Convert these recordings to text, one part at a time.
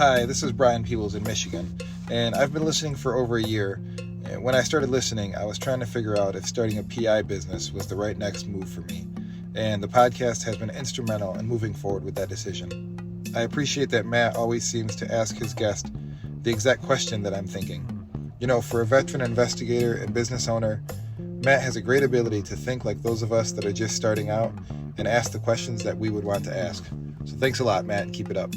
Hi, this is Brian Peebles in Michigan, and I've been listening for over a year. And when I started listening, I was trying to figure out if starting a PI business was the right next move for me, and the podcast has been instrumental in moving forward with that decision. I appreciate that Matt always seems to ask his guest the exact question that I'm thinking. You know, for a veteran investigator and business owner, Matt has a great ability to think like those of us that are just starting out and ask the questions that we would want to ask. So thanks a lot, Matt, and keep it up.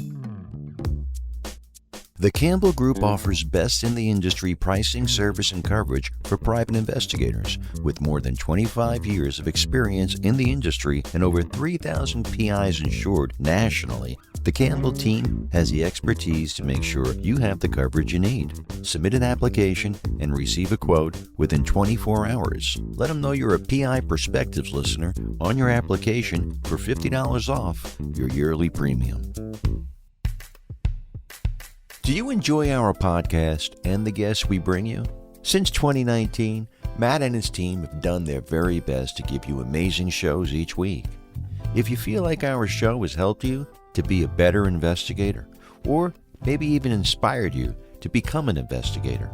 The Campbell Group offers best-in-the-industry pricing, service, and coverage for private investigators. With more than 25 years of experience in the industry and over 3,000 PIs insured nationally, the Campbell team has the expertise to make sure you have the coverage you need. Submit an application and receive a quote within 24 hours. Let them know you're a PI Perspectives listener on your application for $50 off your yearly premium. Do you enjoy our podcast and the guests we bring you? Since 2019, Matt and his team have done their very best to give you amazing shows each week. If you feel like our show has helped you to be a better investigator, or maybe even inspired you to become an investigator,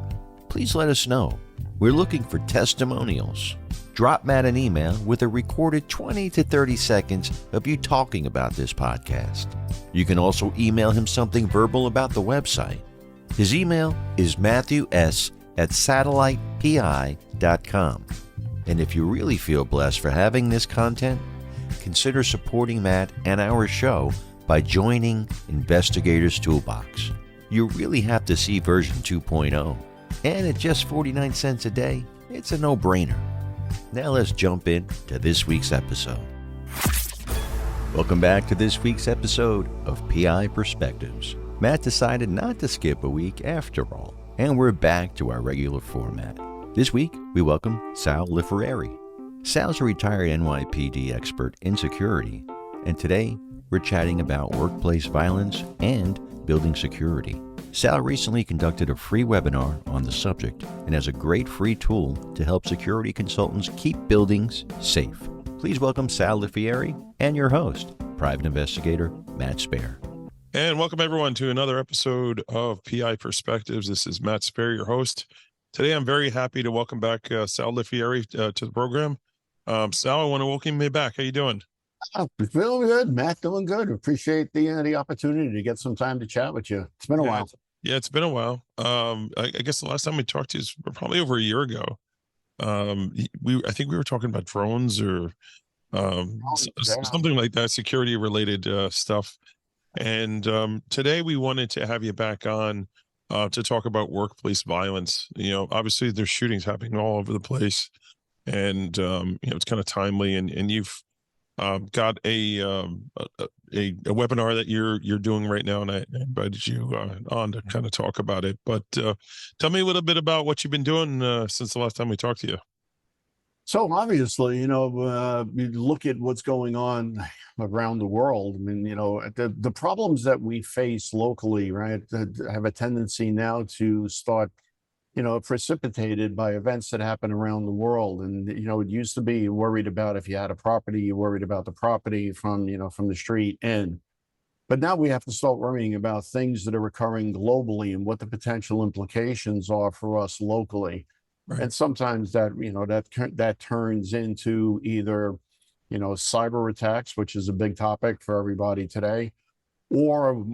please let us know. We're looking for testimonials. Drop Matt an email with a recorded 20 to 30 seconds of you talking about this podcast. You can also email him something verbal about the website. His email is matthews@satellitepi.com. And if you really feel blessed for having this content, consider supporting Matt and our show by joining Investigators Toolbox. You really have to see version 2.0. And at just 49 cents a day, it's a no-brainer. Now let's jump in to this week's episode. Welcome back to this week's episode of PI Perspectives. Matt decided not to skip a week after all, and we're back to our regular format. This week, we welcome Sal Lifrieri. Sal's a retired NYPD expert in security, and today we're chatting about workplace violence and building security. Sal recently conducted a free webinar on the subject and has a great free tool to help security consultants keep buildings safe. Please welcome Sal Lifieri and your host, private investigator Matt Spaier. And welcome everyone to another episode of PI Perspectives. This is Matt Spaier, your host. Today I'm very happy to welcome back Sal Lifieri to the program. Sal, I want to welcome you back. How you doing? Oh, feeling good, Matt. Doing good. Appreciate the opportunity to get some time to chat with you. It's been a while. Yeah, it's been a while. I guess the last time we talked to you is probably over a year ago. I think we were talking about drones or something like that, security related stuff. And today we wanted to have you back on to talk about workplace violence. You know, obviously there's shootings happening all over the place, and it's kind of timely. And you've got a webinar that you're doing right now, and I invited you on to kind of talk about it. But tell me a little bit about what you've been doing since the last time we talked to you. So obviously, you look at what's going on around the world. I mean, the problems that we face locally, right, have a tendency now to start, precipitated by events that happen around the world. And, it used to be worried about if you had a property, you worried about the property from the street in. But now we have to start worrying about things that are occurring globally and what the potential implications are for us locally. Right. And sometimes that turns into either, cyber attacks, which is a big topic for everybody today, or,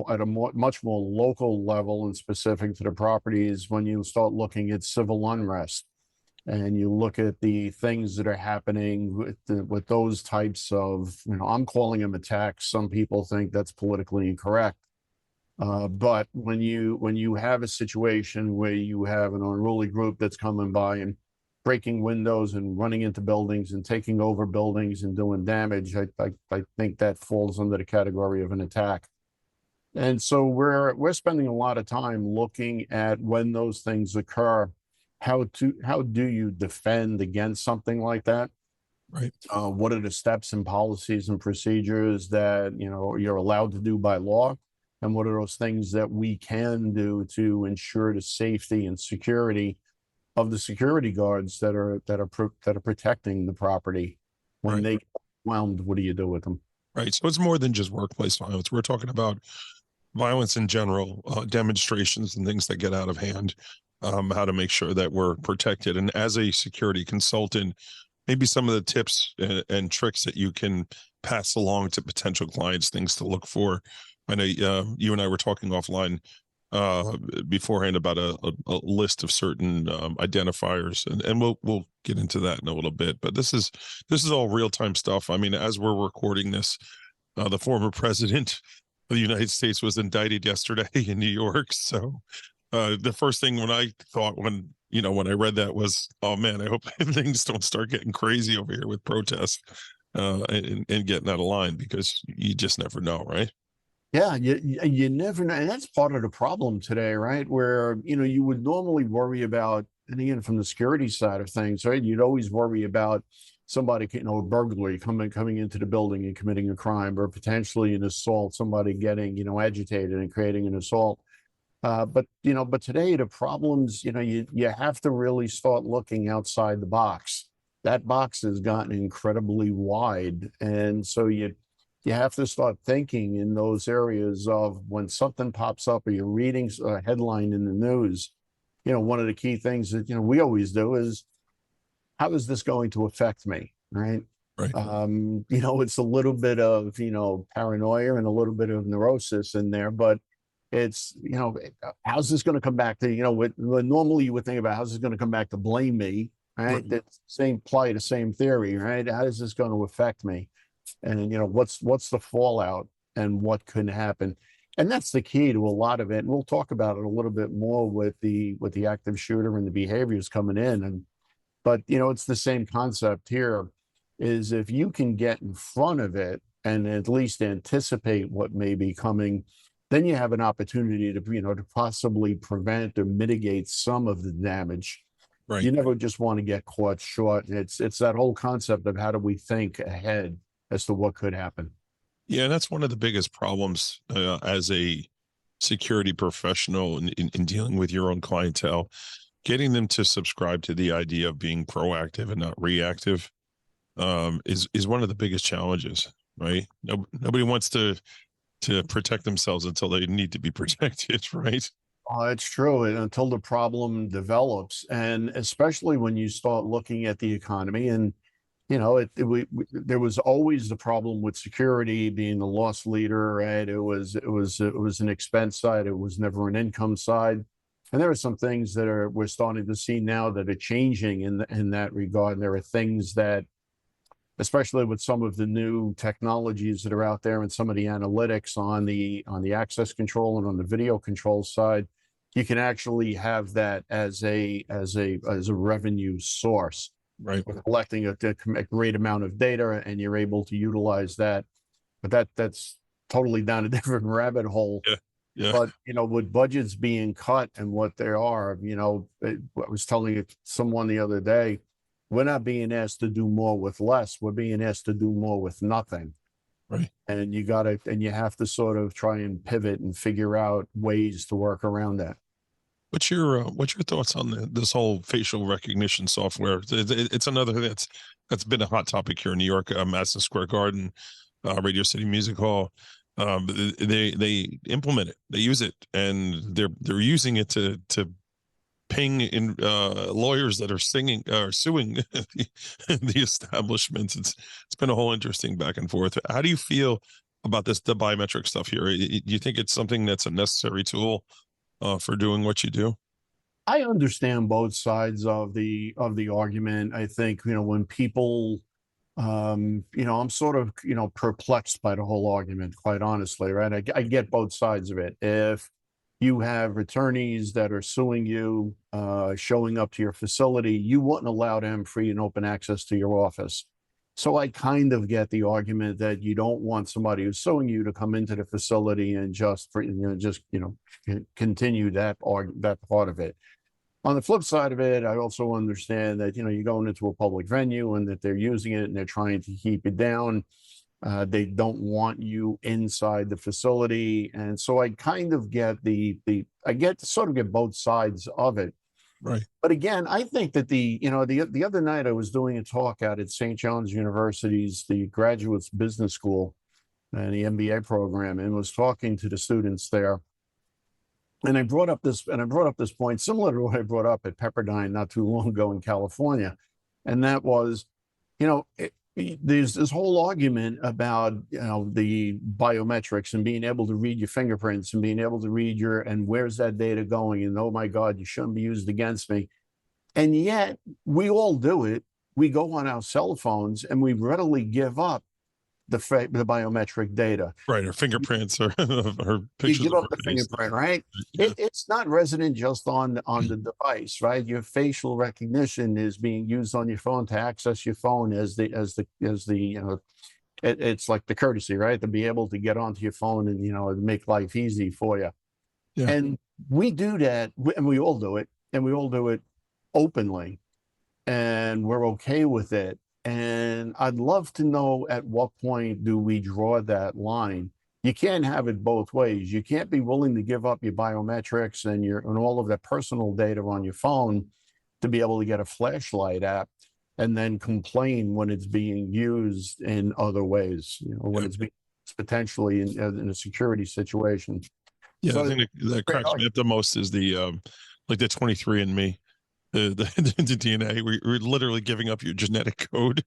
at a much more local level and specific to the properties, when you start looking at civil unrest and you look at the things that are happening with those types of, I'm calling them attacks. Some people think that's politically incorrect. But when you have a situation where you have an unruly group that's coming by and breaking windows and running into buildings and taking over buildings and doing damage, I think that falls under the category of an attack. And so we're spending a lot of time looking at when those things occur, how do you defend against something like that? Right. What are the steps and policies and procedures that you're allowed to do by law? And what are those things that we can do to ensure the safety and security of the security guards that are protecting the property when they get overwhelmed? What do you do with them? Right. So it's more than just workplace violence. We're talking about violence in general, demonstrations and things that get out of hand, how to make sure that we're protected. And as a security consultant, maybe some of the tips and tricks that you can pass along to potential clients, things to look for. I know you and I were talking offline beforehand about a list of certain identifiers, and we'll get into that in a little bit. But this is all real time stuff. I mean, as we're recording this, the former president of the United States was indicted yesterday in New York. So the first thing when I thought when I read that was, oh man, I hope things don't start getting crazy over here with protests and getting out of line, because you just never know, right? Yeah, you never know, and that's part of the problem today, right? Where you would normally worry about, and again from the security side of things, right? You'd always worry about somebody, a burglary coming into the building and committing a crime, or potentially an assault, somebody getting agitated and creating an assault. But today the problems, you have to really start looking outside the box. That box has gotten incredibly wide, and so you have to start thinking in those areas of when something pops up or you're reading a headline in the news. One of the key things that we always do is, how is this going to affect me, right? Right. It's a little bit of paranoia and a little bit of neurosis in there, but it's how's this going to come back to what normally you would think about, how's this going to come back to blame me, right? That same plight, the same theory, right? How is this going to affect me? And what's the fallout and what could happen? And that's the key to a lot of it. And we'll talk about it a little bit more with the active shooter and the behaviors coming in. But it's the same concept here, is if you can get in front of it and at least anticipate what may be coming, then you have an opportunity to to possibly prevent or mitigate some of the damage. Right. You never just want to get caught short. It's that whole concept of how do we think ahead as to what could happen. Yeah, that's one of the biggest problems as a security professional in dealing with your own clientele. Getting them to subscribe to the idea of being proactive and not reactive is one of the biggest challenges, right? Nobody wants to protect themselves until they need to be protected, right? It's true, and until the problem develops, and especially when you start looking at the economy, and there was always the problem with security being the loss leader, right? It was an expense side. It was never an income side. And there are some things that we're starting to see now that are changing in that regard. And there are things that, especially with some of the new technologies that are out there and some of the analytics on the access control and on the video control side, you can actually have that as a revenue source. Right. We're collecting a great amount of data, and you're able to utilize that. But that's totally down a different rabbit hole. Yeah. Yeah. But with budgets being cut and what they are, I was telling someone the other day, we're not being asked to do more with less. We're being asked to do more with nothing. Right. And you have to sort of try and pivot and figure out ways to work around that. What's your thoughts on this whole facial recognition software? It's another thing that's been a hot topic here in New York, Madison Square Garden, Radio City Music Hall. They implement it, they use it, and they're using it to ping in lawyers that are suing the establishments. It's been a whole interesting back and forth. How do you feel about the biometric stuff here? Do you think it's something that's a necessary tool for doing what you do? I understand both sides of the argument. I think when people I'm sort of perplexed by the whole argument, quite honestly, right? I get both sides of it. If you have attorneys that are suing you, showing up to your facility, you wouldn't allow them free and open access to your office. So I kind of get the argument that you don't want somebody who's suing you to come into the facility and just continue that part of it. On the flip side of it, I also understand that you're going into a public venue and that they're using it and they're trying to keep it down. They don't want you inside the facility, and so I kind of get get both sides of it. Right. But again, I think that the other night I was doing a talk out at St. John's University's the Graduates Business School, and the MBA program, and was talking to the students there. And I brought up this point similar to what I brought up at Pepperdine not too long ago in California. And that was, there's this whole argument about, the biometrics and being able to read your fingerprints and being able to read and where's that data going? And oh my God, you shouldn't be used against me. And yet we all do it. We go on our cell phones and we readily give up the biometric data. Right, or fingerprints, or pictures. You give up the fingerprint, right? Yeah. It's not resident just on the device, right? Your facial recognition is being used on your phone to access your phone as the it's like the courtesy, right? To be able to get onto your phone and make life easy for you. Yeah. And we do that, and we all do it, and we all do it openly, and we're okay with it. And I'd love to know, at what point do we draw that line? You can't have it both ways. You can't be willing to give up your biometrics and all of that personal data on your phone to be able to get a flashlight app, and then complain when it's being used in other ways, when it's being potentially in a security situation. Yeah, So I think that cracks me up the most is the 23andMe. The DNA, we're literally giving up your genetic code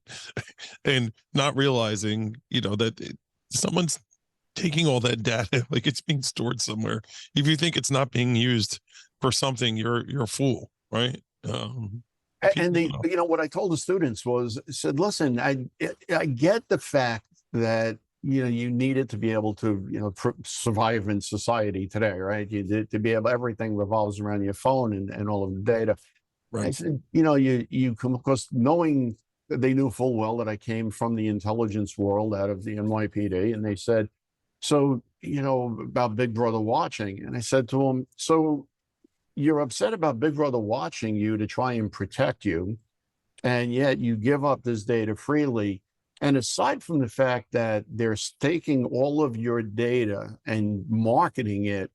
and not realizing, that someone's taking all that data, like it's being stored somewhere. If you think it's not being used for something, you're a fool, right? And what I told the students was, I said, listen, I get the fact that you need it to be able to survive in society today, right? To be able, everything revolves around your phone and all of the data. Right. I said, you come, of course, knowing that they knew full well that I came from the intelligence world out of the NYPD, and they said, so, about Big Brother watching. And I said to them, so you're upset about Big Brother watching you to try and protect you, and yet you give up this data freely. And aside from the fact that they're taking all of your data and marketing it,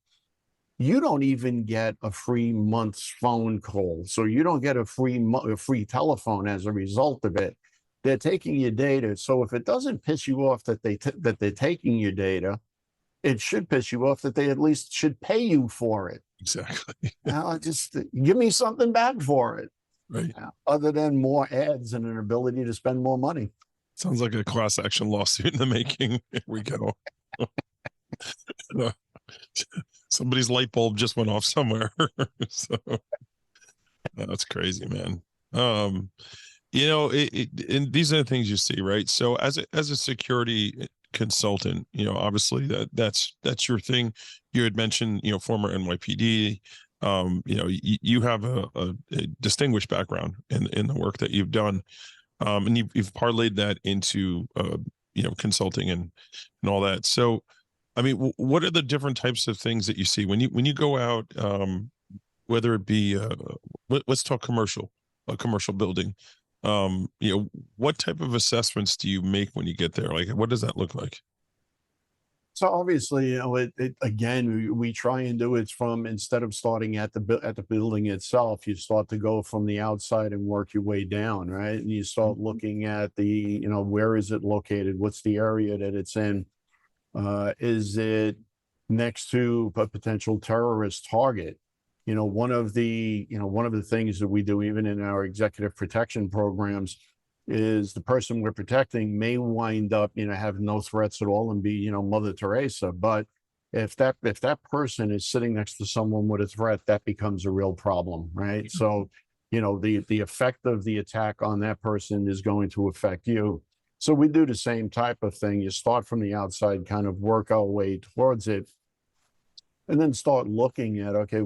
you don't even get a free month's phone call. So you don't get a free telephone as a result of it. They're taking your data. So if it doesn't piss you off that they're taking your data, it should piss you off that they at least should pay you for it. Exactly. Just give me something back for it. Right. Other than more ads and an ability to spend more money. Sounds like a class action lawsuit in the making. Here we go. Somebody's light bulb just went off somewhere. So that's crazy, man. And these are the things you see, right? So as a security consultant, obviously that's your thing. You had mentioned, former NYPD. You have a distinguished background in the work that you've done, and you've parlayed that into consulting and all that. So, I mean, what are the different types of things that you see when you go out, whether it be let's talk a commercial building. What type of assessments do you make when you get there? Like, what does that look like? So obviously, again, we try and do it from, instead of starting at the building itself, you start to go from the outside and work your way down, right? And you start looking at where is it located? What's the area that it's in? Is it next to a potential terrorist target? One of the things that we do, even in our executive protection programs, is the person we're protecting may wind up, have no threats at all and be, Mother Teresa. But if that person is sitting next to someone with a threat, that becomes a real problem, right? So, the effect of the attack on that person is going to affect you. So we do the same type of thing. You start from the outside, kind of work our way towards it, and then start looking at, okay,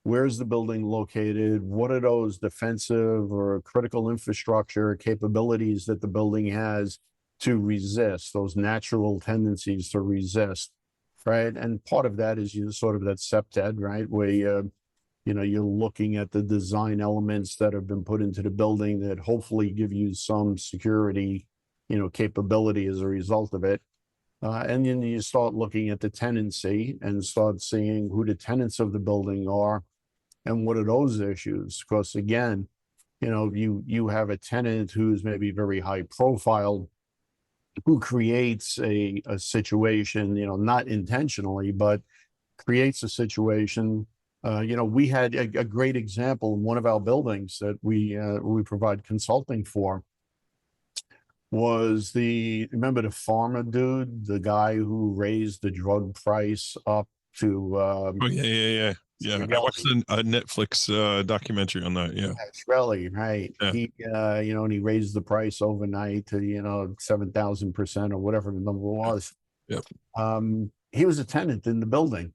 where's the building located? What are those defensive or critical infrastructure capabilities that the building has to resist, those natural tendencies to resist, right? And part of that is sort of that CEPTED, right? Where you're looking at the design elements that have been put into the building that hopefully give you some security, capability as a result of it. And then you start looking at the tenancy and start seeing who the tenants of the building are and what are those issues. Because again, you have a tenant who's maybe very high profile, who creates a situation, not intentionally, but creates a situation. We had a great example in one of our buildings that we provide consulting for. Was remember the pharma dude, the guy who raised the drug price up to Oh yeah. I watched a Netflix documentary on that. Yeah, Shkreli, right? yeah, He and he raised the price overnight to 7,000% or whatever the number was. yeah. He was a tenant in the building,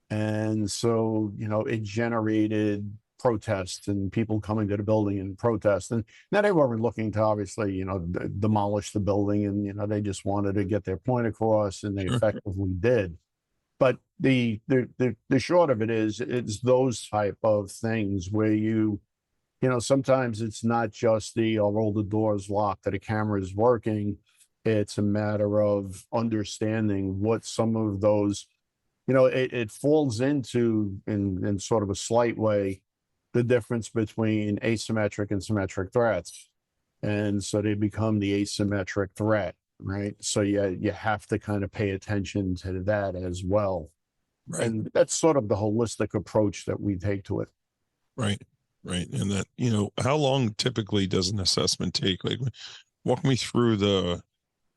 and so it generated protests and people coming to the building and protest. And now they weren't looking to obviously demolish the building, and they just wanted to get their point across, and they effectively did. But the short of it is, it's those type of things where sometimes it's not just I'll roll the doors locked, that a camera is working. It's a matter of understanding what some of those, it falls into, in sort of a slight way, the difference between asymmetric and symmetric threats. And so they become the asymmetric threat, right? So you have to kind of pay attention to that as well. Right. And that's sort of the holistic approach that we take to it. Right. And that, how long typically does an assessment take? Like, walk me through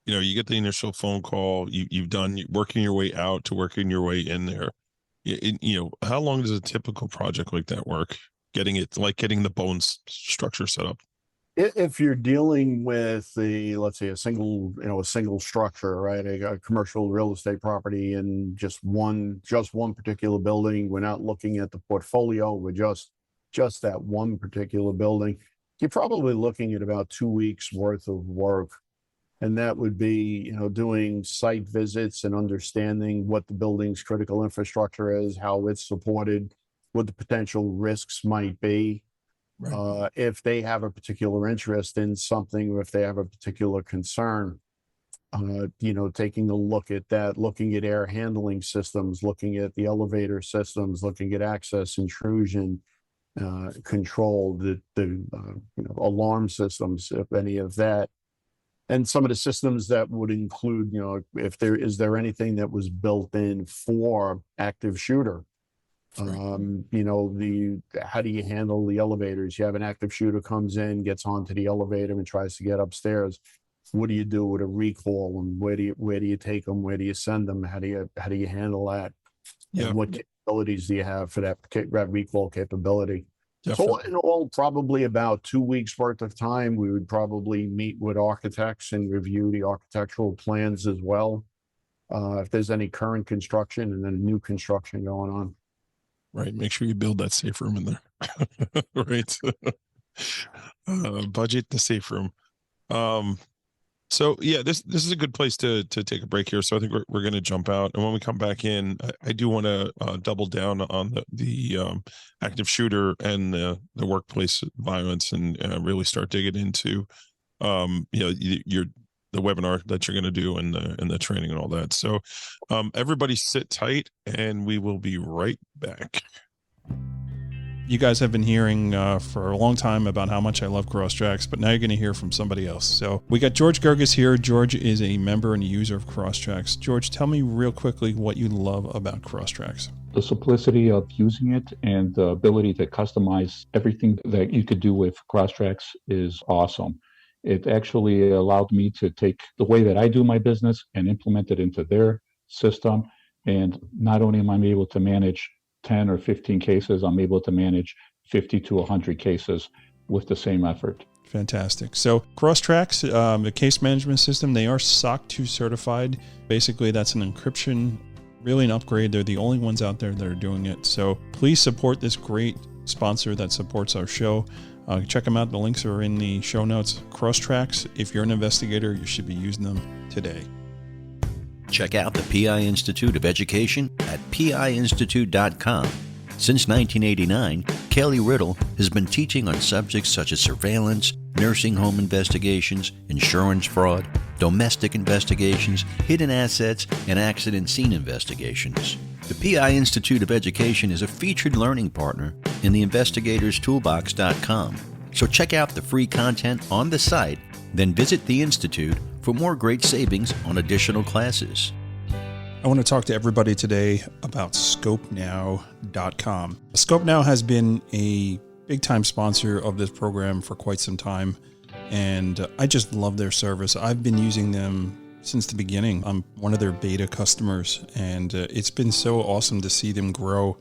you get the initial phone call, you've done working your way out to working your way in there. How long does a typical project like that work? Getting the bones structure set up. If you're dealing with let's say a single structure, right? A commercial real estate property and just one particular building, we're not looking at the portfolio, we're just that one particular building, you're probably looking at about 2 weeks worth of work. And that would be, doing site visits and understanding what the building's critical infrastructure is, how it's supported, what the potential risks might be. Right. If they have a particular interest in something, or if they have a particular concern, taking a look at that, looking at air handling systems, looking at the elevator systems, looking at access intrusion control, the alarm systems, if any of that. And some of the systems that would include, if is there anything that was built in for active shooter? Right. How do you handle the elevators? You have an active shooter comes in, gets onto the elevator and tries to get upstairs. What do you do with a recall, and where do you take them? Where do you send them? How do you handle that? Yeah. And what capabilities do you have for that recall capability? Definitely. So in all, probably about 2 weeks worth of time, we would probably meet with architects and review the architectural plans as well. If there's any current construction and then new construction going on. Right. Make sure you build that safe room in there. Right. Budget the safe room. So yeah, this is a good place to take a break here. So I think we're going to jump out, and when we come back in, I do want to double down on the active shooter and the workplace violence, and really start digging into the webinar that you're going to do and the training and all that. So everybody sit tight, and we will be right back. You guys have been hearing for a long time about how much I love Crosstracks, but now you're going to hear from somebody else. So we got George Gerges here. George is a member and a user of Crosstracks. George, tell me real quickly what you love about Crosstracks. The simplicity of using it and the ability to customize everything that you could do with Crosstracks is awesome. It actually allowed me to take the way that I do my business and implement it into their system. And not only am I able to manage 10 or 15 cases, I'm able to manage 50 to 100 cases with the same effort. Fantastic. So Crosstracks, the case management system, they are SOC 2 certified. Basically, that's an encryption, really an upgrade. They're the only ones out there that are doing it. So please support this great sponsor that supports our show. Check them out. The links are in the show notes. Crosstracks, if you're an investigator, you should be using them today. Check out the PI Institute of Education at piinstitute.com. Since 1989, Kelly Riddle has been teaching on subjects such as surveillance, nursing home investigations, insurance fraud, domestic investigations, hidden assets, and accident scene investigations. The PI Institute of Education is a featured learning partner in the investigatorstoolbox.com. So check out the free content on the site, then visit the Institute for more great savings on additional classes. I want to talk to everybody today about ScopeNow.com. ScopeNow has been a big-time sponsor of this program for quite some time, and I just love their service. I've been using them since the beginning. I'm one of their beta customers, and it's been so awesome to see them grow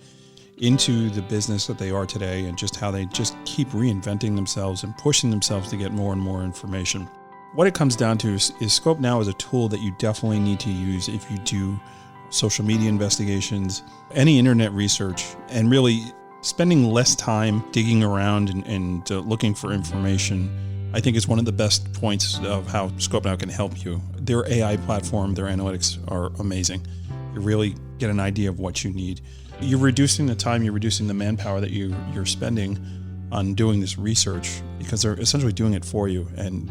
into the business that they are today, and just how they just keep reinventing themselves and pushing themselves to get more and more information. What it comes down to is ScopeNow is a tool that you definitely need to use if you do social media investigations, any internet research, and really spending less time digging around and looking for information. I think is one of the best points of how ScopeNow can help you. Their AI platform, their analytics are amazing. You really get an idea of what you need. You're reducing the time, you're reducing the manpower that you're spending on doing this research, because they're essentially doing it for you, and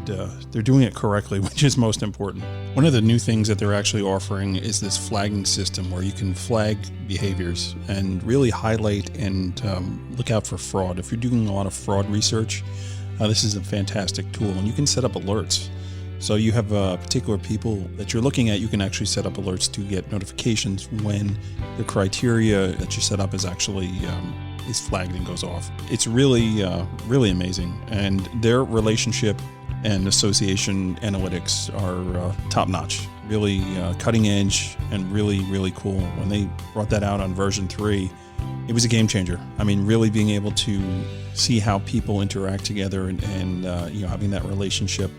they're doing it correctly, which is most important. One of the new things that they're actually offering is this flagging system where you can flag behaviors and really highlight and look out for fraud. If you're doing a lot of fraud research, this is a fantastic tool, and you can set up alerts. So you have particular people that you're looking at, you can actually set up alerts to get notifications when the criteria that you set up is actually is flagged and goes off. It's really, really amazing. And their relationship and association analytics are top notch, really cutting edge and really, really cool. When they brought that out on version 3, it was a game changer. I mean, really being able to see how people interact together and having that relationship,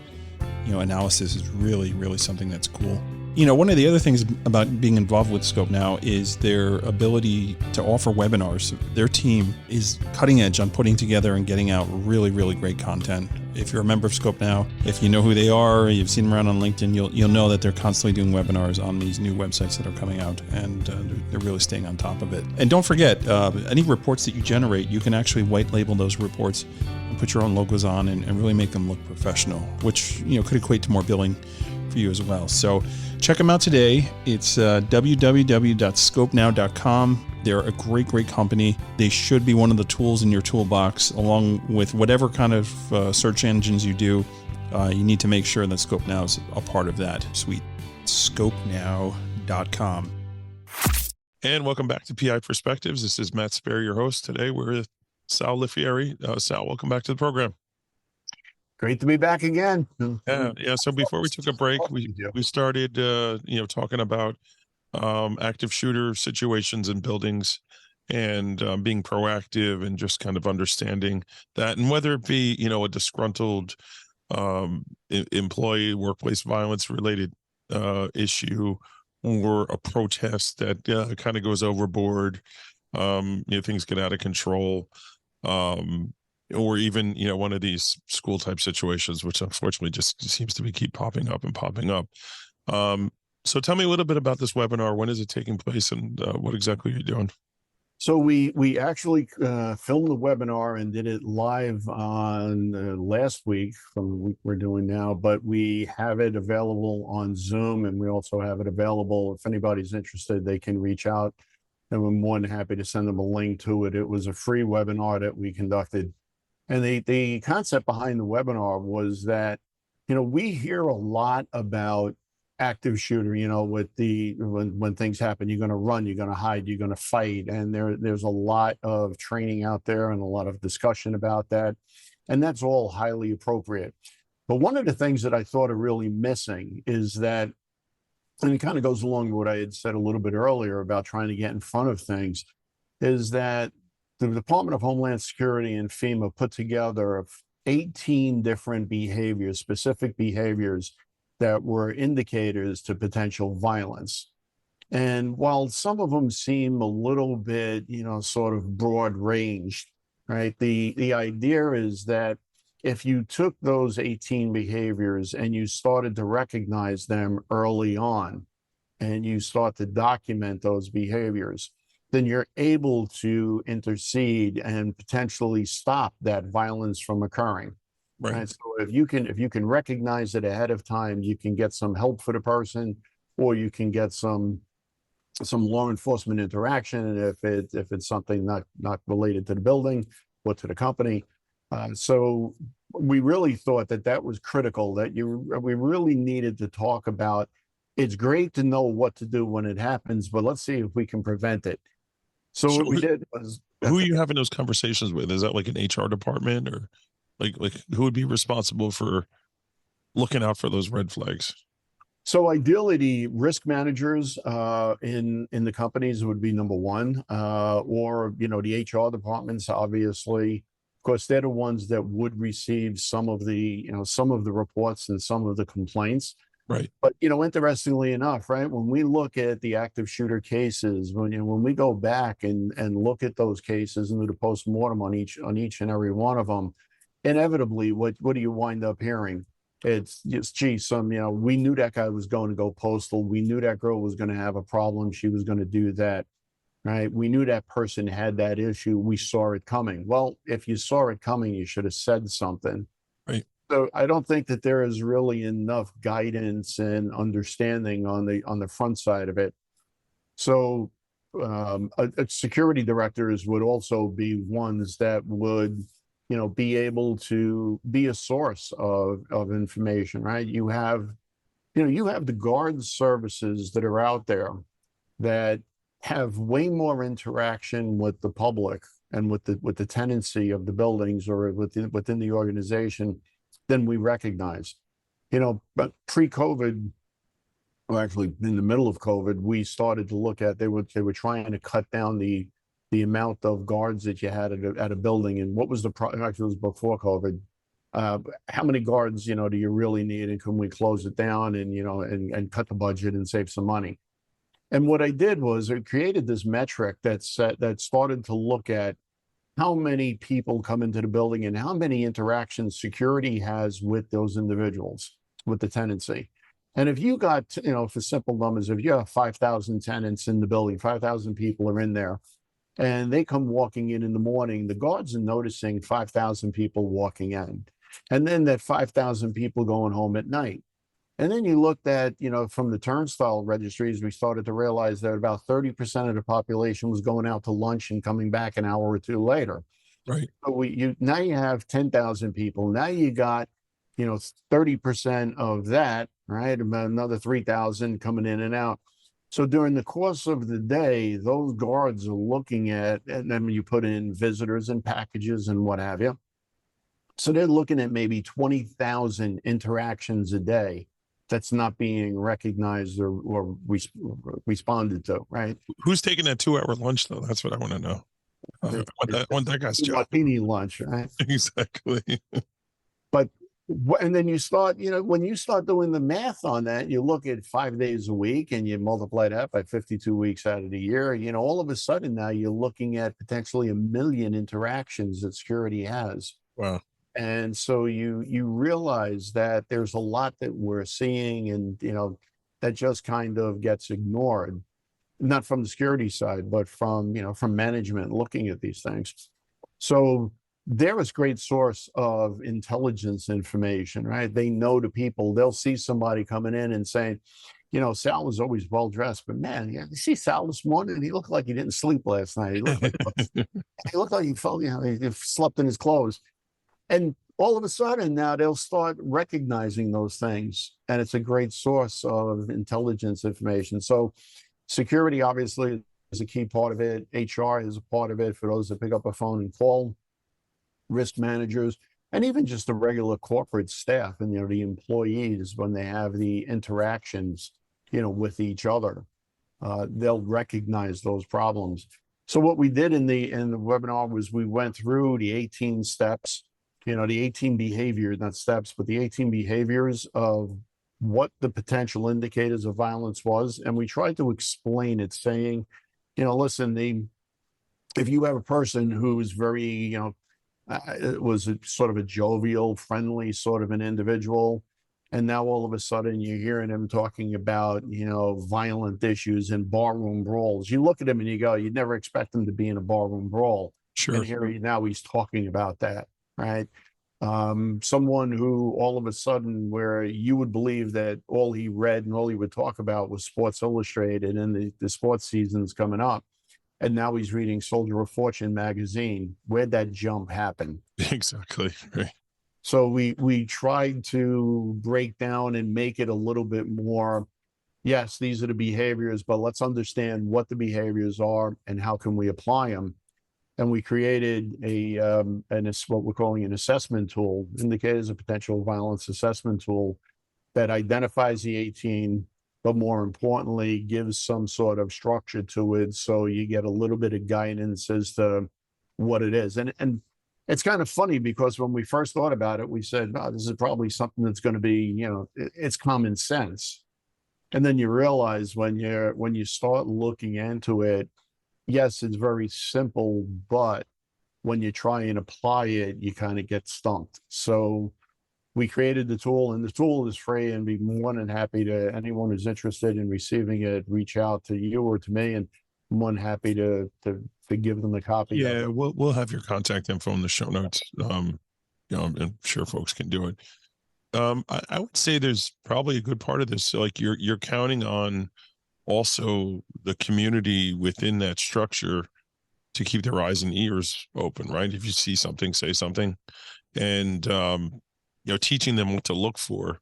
analysis is really, really something that's cool. One of the other things about being involved with ScopeNow is their ability to offer webinars. Their team is cutting edge on putting together and getting out really, really great content. If you're a member of ScopeNow, if you know who they are, you've seen them around on LinkedIn, you'll know that they're constantly doing webinars on these new websites that are coming out, and they're really staying on top of it. And don't forget, any reports that you generate, you can actually white label those reports and put your own logos on and really make them look professional, which could equate to more billing for you as well. So check them out today. It's www.scopenow.com. They're a great, great company. They should be one of the tools in your toolbox, along with whatever kind of search engines you do. You need to make sure that ScopeNow is a part of that suite. Scopenow.com. And welcome back to PI Perspectives. This is Matt Spaier, your host. Today we're with Sal Lifrieri. Sal, welcome back to the program. Great to be back again. Yeah. So before we took a break, we started, talking about active shooter situations in buildings, and being proactive and just kind of understanding that, and whether it be, a disgruntled employee, workplace violence related issue, or a protest that kind of goes overboard, things get out of control. Or even, one of these school type situations, which unfortunately just seems to keep popping up and popping up. So tell me a little bit about this webinar. When is it taking place, and what exactly are you doing? So we actually filmed the webinar and did it live on last week from the week we're doing now, but we have it available on Zoom, and we also have it available. If anybody's interested, they can reach out, and we're more than happy to send them a link to it. It was a free webinar that we conducted. And the concept behind the webinar was that, we hear a lot about active shooter, with when things happen, you're going to run, you're going to hide, you're going to fight. And there's a lot of training out there and a lot of discussion about that. And that's all highly appropriate. But one of the things that I thought are really missing is that, and it kind of goes along with what I had said a little bit earlier about trying to get in front of things, is that the Department of Homeland Security and FEMA put together 18 different behaviors, specific behaviors that were indicators to potential violence. And while some of them seem a little bit, sort of broad ranged, right? The idea is that if you took those 18 behaviors and you started to recognize them early on, and you start to document those behaviors, then you're able to intercede and potentially stop that violence from occurring. Right. So if you can recognize it ahead of time, you can get some help for the person, or you can get some law enforcement interaction if it's something not related to the building or to the company. So we really thought that that was critical, that we really needed to talk about, it's great to know what to do when it happens, but let's see if we can prevent it. So So what we did was, who are you having those conversations with? Is that like an HR department, or like who would be responsible for looking out for those red flags? so ideally the risk managers in the companies would be number one, or the HR departments, obviously. Of course, they're the ones that would receive some of the reports and some of the complaints. Right. But interestingly enough, right, when we look at the active shooter cases, when we go back and look at those cases and do the postmortem on each and every one of them, inevitably, what do you wind up hearing? It's just, gee, we knew that guy was going to go postal. We knew that girl was going to have a problem. She was going to do that, right? We knew that person had that issue. We saw it coming. Well, if you saw it coming, you should have said something. Right. So I don't think that there is really enough guidance and understanding on the front side of it. So security directors would also be ones that would be able to be a source of information, right? You have the guard services that are out there that have way more interaction with the public and with the tenancy of the buildings or within the organization than we recognize. But pre-COVID, or actually in the middle of COVID, we started to look at, they were trying to cut down the amount of guards that you had at a building. And what was actually it was before COVID. How many guards, do you really need? And can we close it down and, and cut the budget and save some money? And what I did was I created this metric that started to look at how many people come into the building and how many interactions security has with those individuals, with the tenancy. And if you got, for simple numbers, if you have 5,000 tenants in the building, 5,000 people are in there, and they come walking in the morning, the guards are noticing 5,000 people walking in. And then that 5,000 people going home at night. And then you looked at, from the turnstile registries, we started to realize that about 30% of the population was going out to lunch and coming back an hour or two later. Right. So now you have 10,000 people. Now you got, 30% of that, right? About another 3,000 coming in and out. So during the course of the day, those guards are looking at, and then you put in visitors and packages and what have you. So they're looking at maybe 20,000 interactions a day that's not being recognized or responded to, right? Who's taking that 2-hour lunch though? That's what I want to know. I want that guy's job. Martini lunch, right? Exactly. But and then you start, when you start doing the math on that, you look at 5 days a week and you multiply that by 52 weeks out of the year, all of a sudden now you're looking at potentially 1 million interactions that security has. Wow. And so you realize that there's a lot that we're seeing and, that just kind of gets ignored, not from the security side, but from management looking at these things. So they're a great source of intelligence information, right? They know the people. They'll see somebody coming in and saying, Sal was always well dressed, but man, you see Sal this morning? He looked like he didn't sleep last night. He looked like he felt, he slept in his clothes. And all of a sudden now they'll start recognizing those things. And it's a great source of intelligence information. So security obviously is a key part of it. HR is a part of it for those that pick up a phone and call. Risk managers, and even just the regular corporate staff and, the employees, when they have the interactions, with each other, they'll recognize those problems. So what we did in the webinar was we went through the 18 steps, the 18 behaviors, not steps, but the 18 behaviors of what the potential indicators of violence was. And we tried to explain it, saying, listen, if you have a person who's very, it was sort of a jovial, friendly sort of an individual, and now all of a sudden you're hearing him talking about, violent issues and barroom brawls. You look at him and you go, you'd never expect him to be in a barroom brawl. Sure. And here now he's talking about that, right? Someone who all of a sudden, where you would believe that all he read and all he would talk about was Sports Illustrated and the sports season's coming up. And now he's reading Soldier of Fortune magazine. Where'd that jump happen? Exactly. Right. So we tried to break down and make it a little bit more, yes, these are the behaviors, but let's understand what the behaviors are and how can we apply them. And we created what we're calling an assessment tool, indicators of potential violence assessment tool, that identifies the 18, but more importantly, gives some sort of structure to it, so you get a little bit of guidance as to what it is. And it's kind of funny because when we first thought about it, we said, "Oh, this is probably something that's going to be, it's common sense." And then you realize when you start looking into it, yes, it's very simple, but when you try and apply it, you kind of get stumped. So we created the tool, and the tool is free, and be more than happy to anyone who's interested in receiving it, reach out to you or to me, and I'm more than happy to give them a copy of Yeah, it. we'll have your contact info in the show notes. I'm sure folks can do it. I would say there's probably a good part of this. So like you're counting on also the community within that structure to keep their eyes and ears open, right? If you see something, say something, and teaching them what to look for,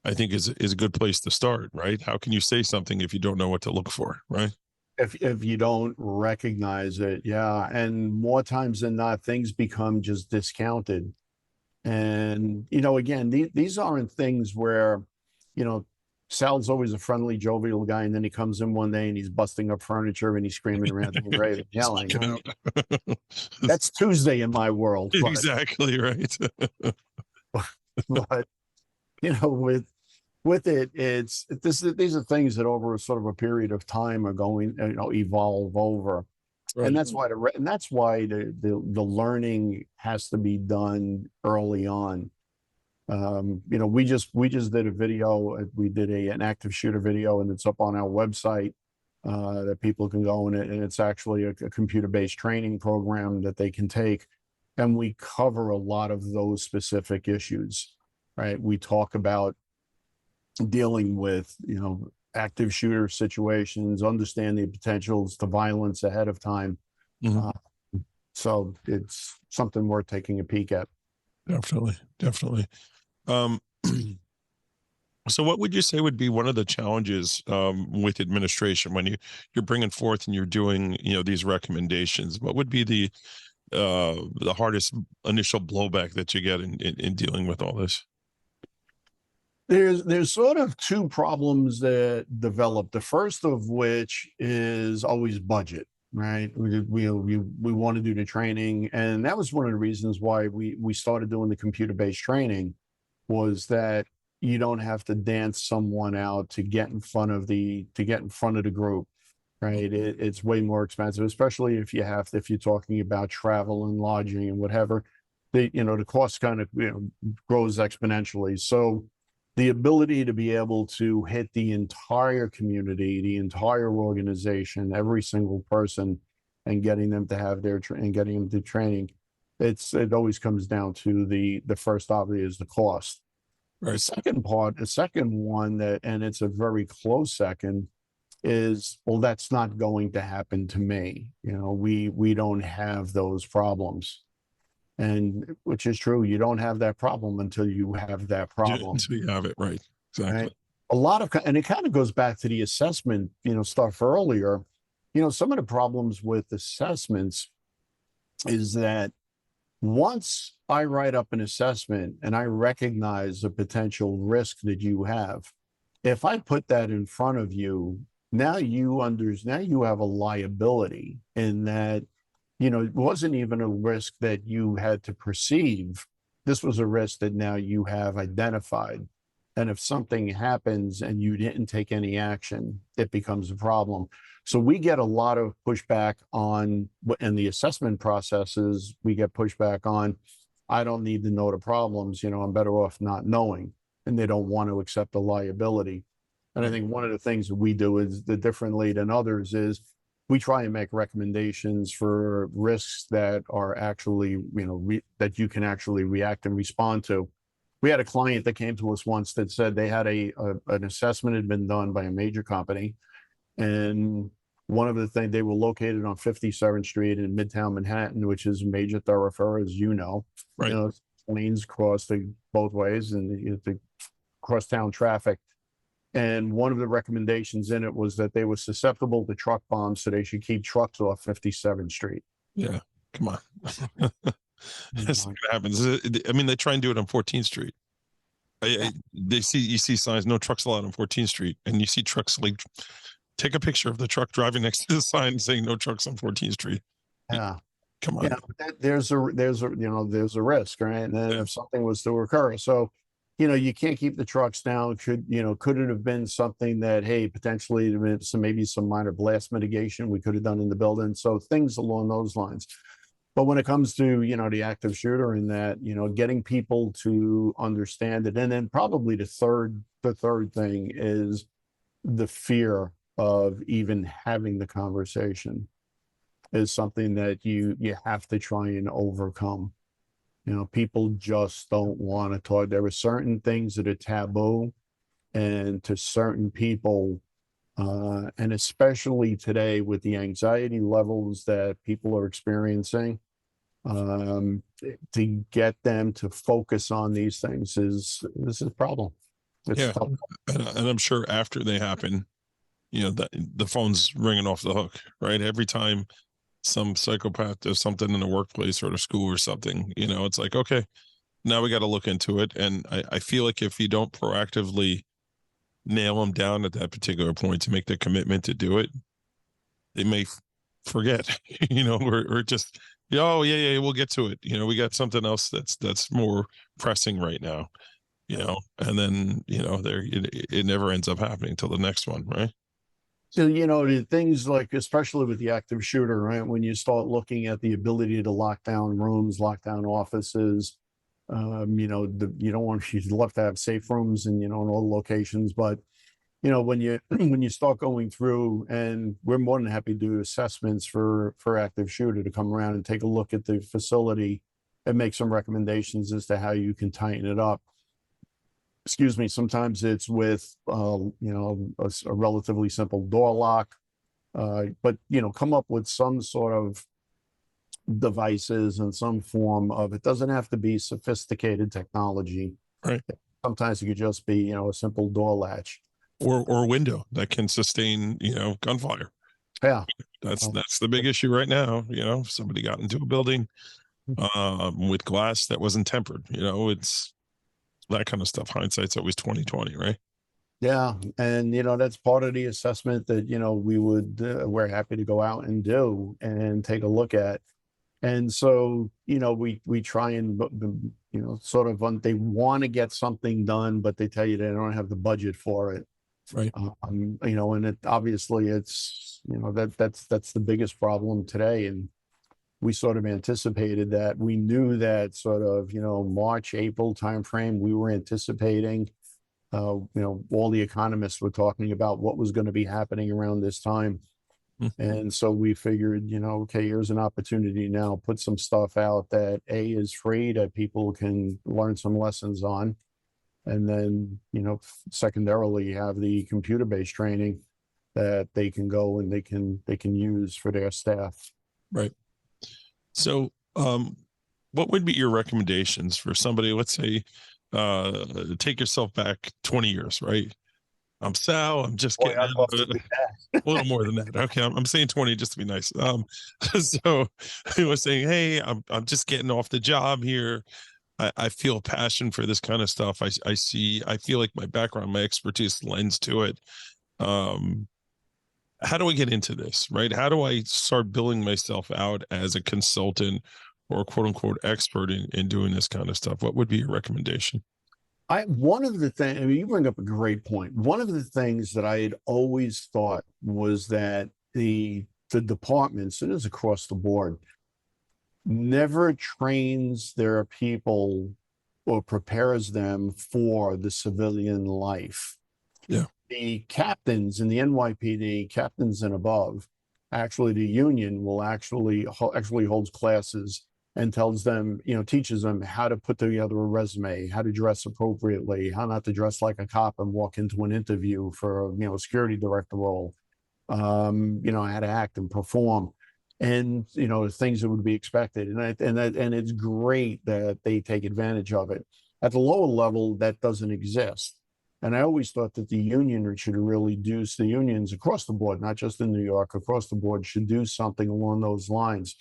I think is a good place to start, right? How can you say something if you don't know what to look for, right? If you don't recognize it, yeah, and more times than not, things become just discounted. And again, these aren't things where, you know, Sal's always a friendly, jovial guy, and then he comes in one day and he's busting up furniture and he's screaming around and raving, yelling. Speaking out. That's Tuesday in my world, but Exactly right. but with it, these are things that over a sort of a period of time are going, evolve over. Right. And that's why the learning has to be done early on. We just did a video. We did an active shooter video, and it's up on our website that people can go in it. And it's actually a computer-based training program that they can take. And we cover a lot of those specific issues, right? We talk about dealing with, active shooter situations, understanding the potentials to violence ahead of time. Mhm. So it's something worth taking a peek at. Definitely. Um, so what would you say would be one of the challenges with administration when you're bringing forth and you're doing, these recommendations? What would be the hardest initial blowback that you get in dealing with all this? There's sort of two problems that develop. The first of which is always budget, right? We want to do the training, and that was one of the reasons why we started doing the computer-based training, was that you don't have to dance someone out to get in front of the group, right? It's way more expensive, especially if you're talking about travel and lodging and whatever. The cost kind of grows exponentially. So the ability to be able to hit the entire community, the entire organization, every single person, and getting them to have getting them to training, it always comes down to the first obvious, the cost. Right. The second one, and it's a very close second, is, well, that's not going to happen to me. We don't have those problems. And which is true, you don't have that problem until you have that problem. So you have it right. Exactly. Right? And it kind of goes back to the assessment, stuff earlier. Some of the problems with assessments is that once I write up an assessment and I recognize a potential risk that you have, if I put that in front of you, now you have a liability in that, it wasn't even a risk that you had to perceive. This was a risk that now you have identified. And if something happens and you didn't take any action, it becomes a problem. So we get a lot of pushback in the assessment processes. We get pushback on, I don't need to know the problems, I'm better off not knowing. And they don't want to accept the liability. And I think one of the things that we do is differently than others is we try and make recommendations for risks that are actually, that you can actually react and respond to. We had a client that came to us once that said they had an assessment had been done by a major company. And one of the things, they were located on 57th Street in Midtown Manhattan, which is a major thoroughfare, as you know. Right. lanes crossing both ways, and you have to cross town traffic. And one of the recommendations in it was that they were susceptible to truck bombs, so they should keep trucks off 57th Street. Yeah, come on. That's not gonna happen. I mean, they try and do it on 14th Street. You see signs, no trucks allowed on 14th Street, and you see trucks like take a picture of the truck driving next to the sign saying no trucks on 14th Street. Yeah. Come on. Yeah, there's a there's a risk, right? And then if something was to occur, so you can't keep the trucks down. Could it have been something that, hey, potentially maybe some minor blast mitigation we could have done in the building? So things along those lines. But when it comes to the active shooter and that, getting people to understand it, and then probably the third thing is the fear of even having the conversation is something that you have to try and overcome. People just don't want to talk. There are certain things that are taboo, and to certain people, and especially today with the anxiety levels that people are experiencing, to get them to focus on these things is a problem. It's tough. And I'm sure after they happen, the phone's ringing off the hook, right? Every time some psychopath does something in the workplace or at a school or something, it's like, okay, now we got to look into it. And I feel like if you don't proactively nail them down at that particular point to make the commitment to do it, they may forget, or just, oh yeah, we'll get to it. We got something else that's more pressing right now, and then, it never ends up happening until the next one, right? So, the things like, especially with the active shooter, right? When you start looking at the ability to lock down rooms, lock down offices, you don't want, you'd love to have safe rooms and, in all locations, but, when you start going through, and we're more than happy to do assessments for active shooter to come around and take a look at the facility and make some recommendations as to how you can tighten it up. Excuse me, sometimes it's with, a relatively simple door lock, but, come up with some sort of devices and some form of, it doesn't have to be sophisticated technology. Right. Sometimes it could just be, a simple door latch. Or a window that can sustain, gunfire. Yeah. That's the big issue right now. If somebody got into a building with glass that wasn't tempered, it's that kind of stuff. Hindsight's always 20/20, right? Yeah, and that's part of the assessment that we're happy to go out and do and take a look at. And so we try and sort of they want to get something done, but they tell you they don't have the budget for it. Right. And it obviously it's that's the biggest problem today. And we sort of anticipated that. We knew that sort of, March, April timeframe, we were anticipating, all the economists were talking about what was going to be happening around this time. Mm-hmm. And so we figured, okay, here's an opportunity now, put some stuff out that is free, that people can learn some lessons on. And then, secondarily have the computer-based training that they can go and they can use for their staff. Right. So, what would be your recommendations for somebody, let's say, take yourself back 20 years, right? I'm Sal, I'm just getting a little more than that. Okay. I'm saying 20 just to be nice. So he was saying, hey, I'm just getting off the job here. I feel passion for this kind of stuff. I feel like my background, my expertise lends to it. How do I get into this, right? How do I start building myself out as a consultant or quote unquote expert in doing this kind of stuff? What would be your recommendation? One of the things, you bring up a great point. One of the things that I had always thought was that the departments, it is across the board, never trains their people or prepares them for the civilian life. Yeah. The captains in the NYPD, captains and above, actually the union will actually holds classes and tells them, teaches them how to put together a resume, how to dress appropriately, how not to dress like a cop and walk into an interview for a security director role, how to act and perform. and things that would be expected, and it's great that they take advantage of it. At the lower level, that doesn't exist. And I always thought that the union should really do, the unions across the board, not just in New York, across the board, should do something along those lines.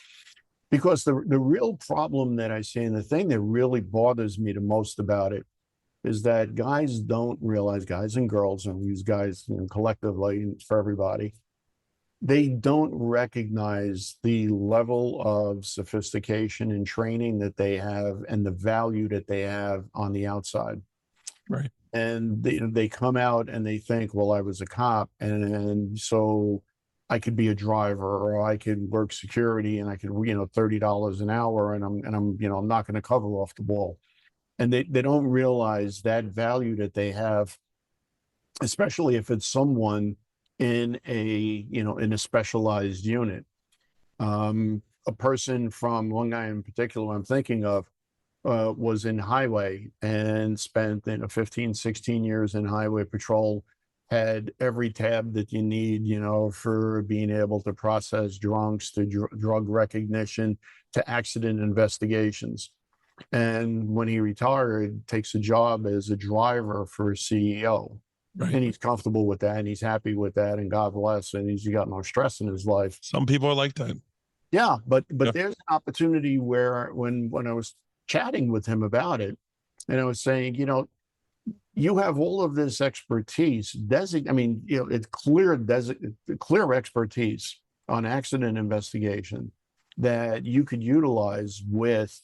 Because the real problem that I see, and the thing that really bothers me the most about it, is that guys don't realize, guys and girls, and we use guys collectively for everybody, they don't recognize the level of sophistication and training that they have and the value that they have on the outside. Right. And they come out and they think, well, I was a cop, and so I could be a driver, or I could work security, and I could, $30 an hour, and I'm not going to cover off the ball. And they don't realize that value that they have, especially if it's someone in a specialized unit. A person from, one guy in particular I'm thinking of, was in highway and spent 15, 16 years in highway patrol, had every tab that you need, for being able to process drunks, to drug recognition, to accident investigations. And when he retired, takes a job as a driver for a CEO. Right. And he's comfortable with that, and he's happy with that, and God bless, and he's got no stress in his life. Some people are like that. Yeah, but there's an opportunity where when I was chatting with him about it, and I was saying, you have all of this expertise, it's clear expertise on accident investigation that you could utilize with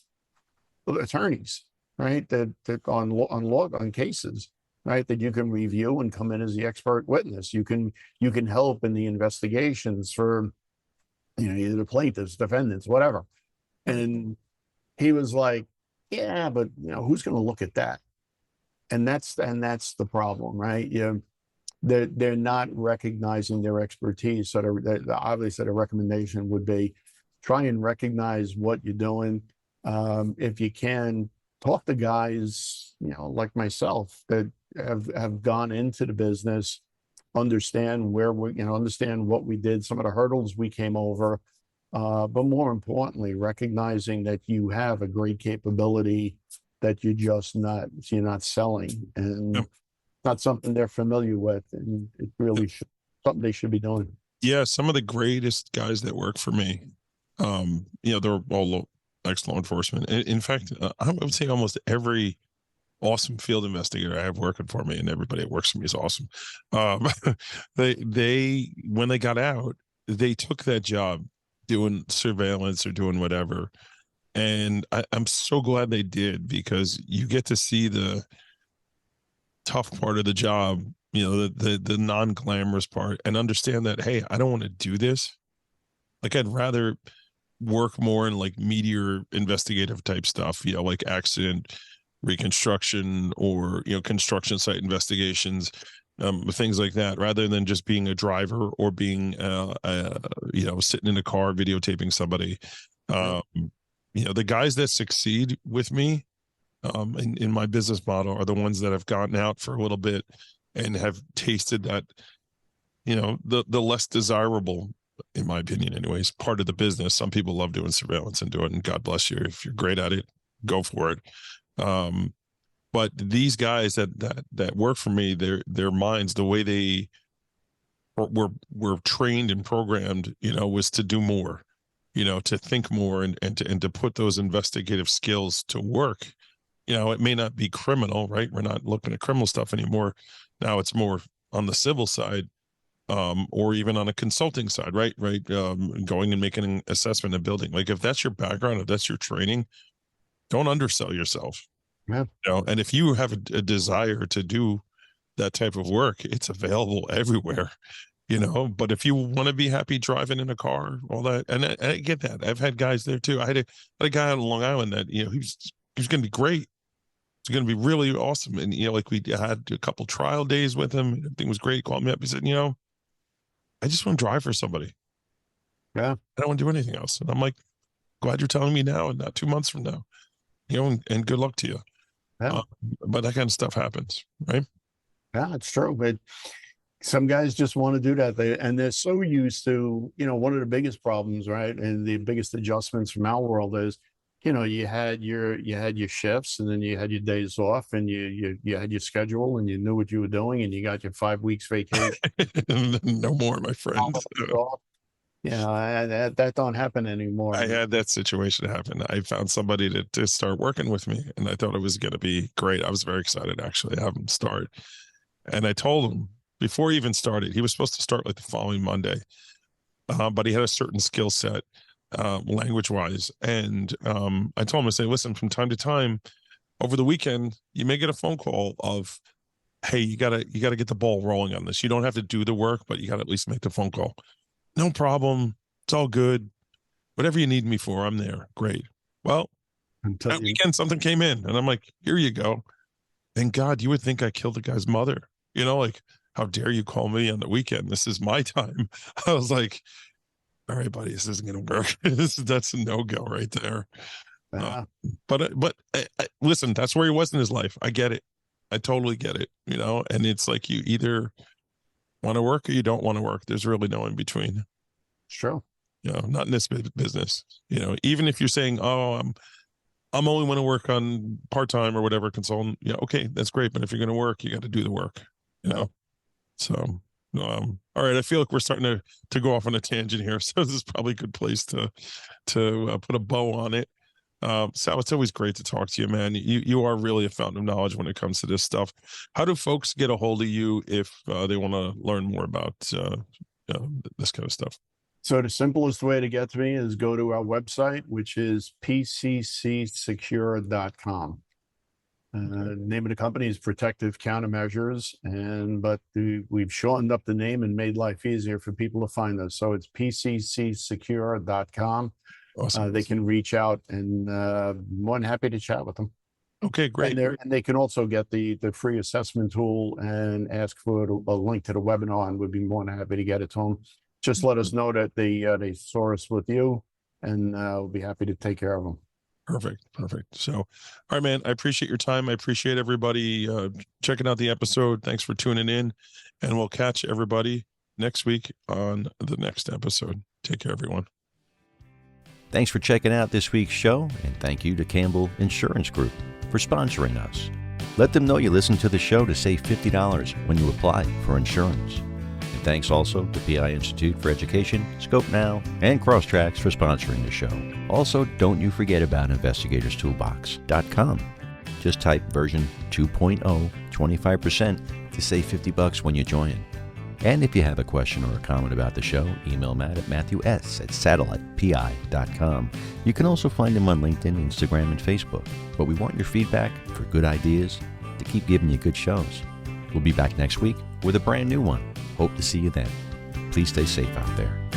attorneys, right? That on cases, right? That you can review and come in as the expert witness. You can help in the investigations for, either the plaintiffs, defendants, whatever. And he was like, yeah, but who's going to look at that? And that's the problem, right? They're not recognizing their expertise. So obviously the recommendation would be try and recognize what you're doing. If you can, talk to guys, like myself, that have gone into the business, understand where understand what we did, some of the hurdles we came over, but more importantly, recognizing that you have a great capability that you're not selling, and not something they're familiar with, and it really should, something they should be doing. Yeah, some of the greatest guys that work for me, they're all ex-law enforcement. In fact, I would say almost every awesome field investigator I have working for me, and everybody that works for me is awesome. They when they got out, they took that job doing surveillance or doing whatever. And I'm so glad they did, because you get to see the tough part of the job, the non-glamorous part, and understand that, hey, I don't want to do this. Like, I'd rather work more in like meatier investigative type stuff, like accident reconstruction, or construction site investigations, things like that, rather than just being a driver or being sitting in a car videotaping somebody. The guys that succeed with me in my business model are the ones that have gotten out for a little bit and have tasted that, the less desirable, in my opinion anyways, part of the business. Some people love doing surveillance and do it, and God bless you. If you're great at it, go for it. But these guys that work for me, their minds, the way they were trained and programmed, was to do more, to think more, and to put those investigative skills to work. It may not be criminal, right? We're not looking at criminal stuff anymore. Now it's more on the civil side, or even on a consulting side, right? Going and making an assessment of building. Like, if that's your background, if that's your training, don't undersell yourself. Yeah. And if you have a desire to do that type of work, it's available everywhere. But if you want to be happy driving in a car, all that, and I get that. I've had guys there too. I had a guy on Long Island that, he was going to be great. It's going to be really awesome. And, like, we had a couple trial days with him. Everything was great. He called me up. He said, I just want to drive for somebody. Yeah. I don't want to do anything else. And I'm like, glad you're telling me now and not 2 months from now, and good luck to you. Yeah. But that kind of stuff happens, right? Yeah, it's true. But Some guys just want to do that. They're so used to, one of the biggest problems, right? And the biggest adjustments from our world is, you had your shifts, and then you had your days off, and you had your schedule, and you knew what you were doing, and you got your 5 weeks vacation. No more, my friend. That don't happen anymore. I had that situation happen. I found somebody to start working with me, and I thought it was going to be great. I was very excited, actually, to have him start. And I told him before he even started, he was supposed to start like the following Monday, but he had a certain skill set, language-wise. And I told him, I say, listen, from time to time, over the weekend, you may get a phone call of, hey, you gotta get the ball rolling on this. You don't have to do the work, but you gotta at least make the phone call. No problem. It's all good. Whatever you need me for, I'm there. Great. Well, that weekend something came in, and I'm like, here you go. And God, you would think I killed the guy's mother. Like, how dare you call me on the weekend? This is my time. I was like, all right, buddy, this isn't going to work. That's a no-go right there. But listen, that's where he was in his life. I get it. I totally get it. And it's like, you either want to work or you don't want to work. There's really no in between. Sure. Not in this business. Even if you're saying, oh, I'm only want to work on part-time or whatever, consultant. Yeah, okay, that's great. But if you're going to work, you got to do the work. So all right, I feel like we're starting to go off on a tangent here, so this is probably a good place to put a bow on it. Sal, it's always great to talk to you, man. You are really a fountain of knowledge when it comes to this stuff. How do folks get a hold of you if they want to learn more about this kind of stuff? So the simplest way to get to me is go to our website, which is pccsecure.com. The name of the company is Protective Countermeasures, but we've shortened up the name and made life easier for people to find us. So it's pccsecure.com. Awesome. They can reach out, and more than happy to chat with them. Okay, great. And they can also get the free assessment tool and ask for a link to the webinar, and we'd be more than happy to get it to them. Just let us know that they saw us with you, and we'll be happy to take care of them. Perfect. So, all right, man, I appreciate your time. I appreciate everybody checking out the episode. Thanks for tuning in, and we'll catch everybody next week on the next episode. Take care, everyone. Thanks for checking out this week's show, and thank you to Campbell Insurance Group for sponsoring us. Let them know you listen to the show to save $50 when you apply for insurance. And thanks also to PI Institute for Education, Scope Now, and Crosstracks for sponsoring the show. Also, don't you forget about investigatorstoolbox.com. Just type version 2.0, 25% to save $50 when you join. And if you have a question or a comment about the show, email Matt at matthews@satellitepi.com. You can also find him on LinkedIn, Instagram, and Facebook. But we want your feedback for good ideas to keep giving you good shows. We'll be back next week with a brand new one. Hope to see you then. Please stay safe out there.